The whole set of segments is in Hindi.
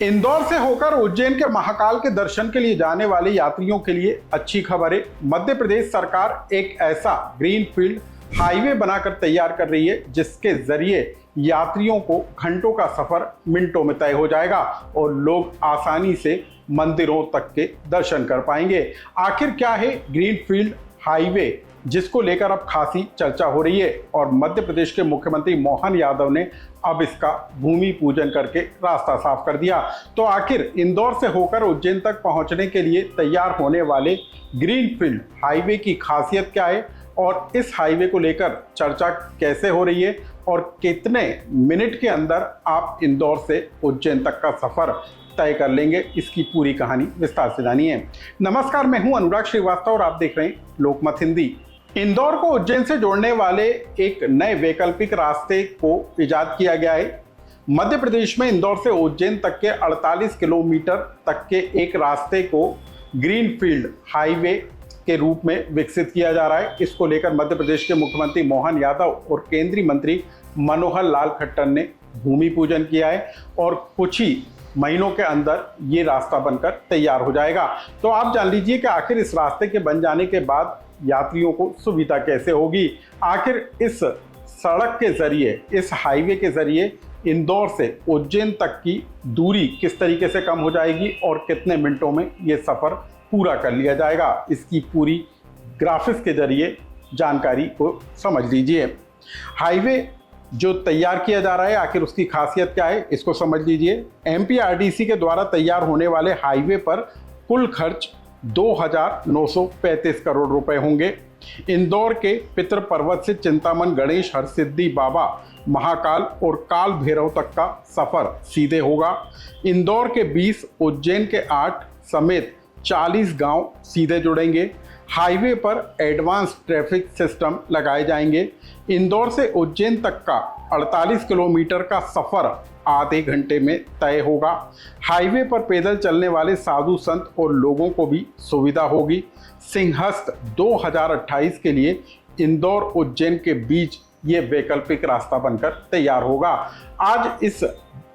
इंदौर से होकर उज्जैन के महाकाल के दर्शन के लिए जाने वाले यात्रियों के लिए अच्छी खबर है। मध्य प्रदेश सरकार एक ऐसा ग्रीनफील्ड हाईवे बनाकर तैयार कर रही है जिसके जरिए यात्रियों को घंटों का सफर मिनटों में तय हो जाएगा और लोग आसानी से मंदिरों तक के दर्शन कर पाएंगे। आखिर क्या है ग्रीनफील्ड हाईवे जिसको लेकर अब खासी चर्चा हो रही है और मध्य प्रदेश के मुख्यमंत्री मोहन यादव ने अब इसका भूमि पूजन करके रास्ता साफ कर दिया। तो आखिर इंदौर से होकर उज्जैन तक पहुंचने के लिए तैयार होने वाले ग्रीनफील्ड हाईवे की खासियत क्या है और इस हाईवे को लेकर चर्चा कैसे हो रही है और कितने मिनट के अंदर आप इंदौर से उज्जैन तक का सफर तय कर लेंगे, इसकी पूरी कहानी विस्तार से जानिए। नमस्कार, मैं हूं अनुराग श्रीवास्तव और आप देख रहे हैं लोकमत हिंदी। इंदौर को उज्जैन से जोड़ने वाले एक नए वैकल्पिक रास्ते को इजाद किया गया है। मध्य प्रदेश में इंदौर से उज्जैन तक के 48 किलोमीटर तक के एक रास्ते को ग्रीनफील्ड हाईवे के रूप में विकसित किया जा रहा है। इसको लेकर मध्य प्रदेश के मुख्यमंत्री मोहन यादव और केंद्रीय मंत्री मनोहर लाल खट्टर ने भूमि पूजन किया है और कुछ ही महीनों के अंदर ये रास्ता बनकर तैयार हो जाएगा। तो आप जान लीजिए कि आखिर इस रास्ते के बन जाने के बाद यात्रियों को सुविधा कैसे होगी, आखिर इस सड़क के जरिए, इस हाईवे के जरिए इंदौर से उज्जैन तक की दूरी किस तरीके से कम हो जाएगी और कितने मिनटों में ये सफ़र पूरा कर लिया जाएगा, इसकी पूरी ग्राफिक्स के जरिए जानकारी को समझ लीजिए। हाईवे जो तैयार किया जा रहा है आखिर उसकी खासियत क्या है, इसको समझ लीजिए। एमपीआरडीसी के द्वारा तैयार होने वाले हाईवे पर कुल खर्च 2,935 करोड़ रुपए होंगे। इंदौर के पितर पर्वत से चिंतामन गणेश हरसिद्धि बाबा महाकाल और काल भैरव तक का सफर सीधे होगा। इंदौर के 20, उज्जैन के 8 समेत 40 गांव सीधे जुड़ेंगे। हाईवे पर एडवांस ट्रैफिक सिस्टम लगाए जाएंगे। इंदौर से उज्जैन तक का 48 किलोमीटर का सफर आधे घंटे में तय होगा। हाईवे पर पैदल चलने वाले साधु संत और लोगों को भी सुविधा होगी। सिंहस्थ 2028 के लिए इंदौर उज्जैन के बीच ये वैकल्पिक रास्ता बनकर तैयार होगा। आज इस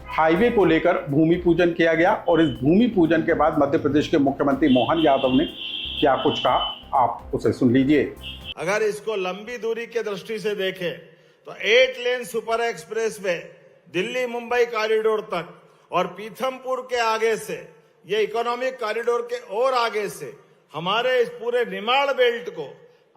हाईवे को लेकर भूमि पूजन किया गया और इस भूमि पूजन के बाद मध्य प्रदेश के मुख्यमंत्री मोहन यादव ने क्या कुछ कहा, आप उसे सुन लीजिए। अगर इसको लंबी दूरी के दृष्टि से देखें तो 8 lane super expressway Delhi Mumbai corridor तक और पीथमपुर के आगे से ये इकोनॉमिक कॉरिडोर के और आगे से हमारे इस पूरे निमाड़ बेल्ट को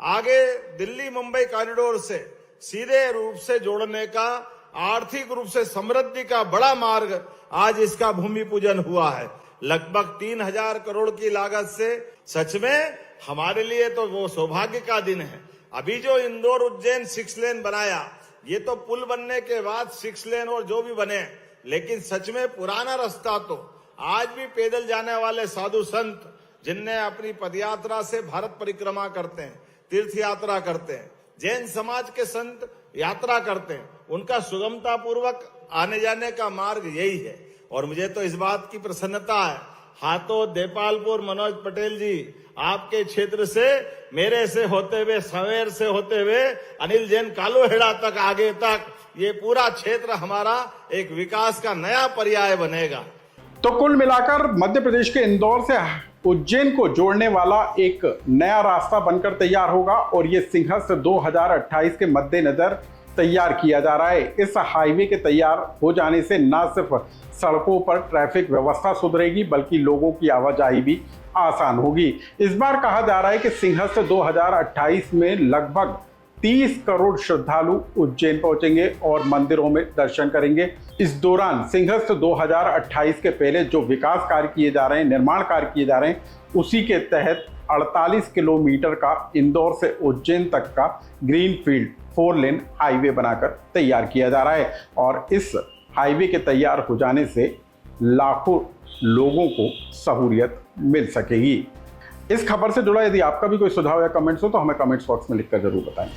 आगे दिल्ली मुंबई कॉरिडोर से सीधे रूप से जोड़ने का, आर्थिक रूप से समृद्धि का बड़ा मार्ग आज इसका भूमि पूजन हुआ है। लगभग 3,000 करोड़ की लागत से सच में हमारे लिए तो वो सौभाग्य का दिन है। अभी जो इंदौर उज्जैन 6 लेन बनाया, ये तो पुल बनने के बाद 6 लेन और जो भी बने, लेकिन सच में पुराना रास्ता तो आज भी पैदल जाने वाले साधु संत जिनने अपनी पदयात्रा से भारत परिक्रमा करते हैं, तीर्थ यात्रा करते हैं, जैन समाज के संत यात्रा करते हैं, उनका सुगमता पूर्वक आने जाने का मार्ग यही है। और मुझे तो इस बात की प्रसन्नता है, हाथों देपालपुर मनोज पटेल जी आपके क्षेत्र से, मेरे से होते हुए, सवेर से होते हुए अनिल जैन कालोहेड़ा तक, आगे तक ये पूरा क्षेत्र हमारा एक विकास का नया पर्याय बनेगा। तो कुल मिलाकर मध्य प्रदेश के इंदौर से उज्जैन को जोड़ने वाला एक नया रास्ता बनकर तैयार होगा और ये सिंहस्थ 2028 के मद्देनजर तैयार किया जा रहा है। इस हाईवे के तैयार हो जाने से न सिर्फ सड़कों पर ट्रैफिक व्यवस्था सुधरेगी बल्कि लोगों की आवाजाही भी आसान होगी। इस बार कहा जा रहा है कि सिंहस्थ 2028 में लगभग 30 करोड़ श्रद्धालु उज्जैन पहुंचेंगे और मंदिरों में दर्शन करेंगे। इस दौरान सिंहस्थ 2028 के पहले जो विकास कार्य किए जा रहे हैं, निर्माण कार्य किए जा रहे हैं, उसी के तहत 48 किलोमीटर का इंदौर से उज्जैन तक का ग्रीनफील्ड 4 लेन हाईवे बनाकर तैयार किया जा रहा है और इस हाईवे के तैयार हो जाने से लाखों लोगों को सहूलियत मिल सकेगी। इस खबर से जुड़ा यदि आपका भी कोई सुझाव या कमेंट्स हो तो हमें कमेंट्स बॉक्स में लिखकर जरूर बताएं।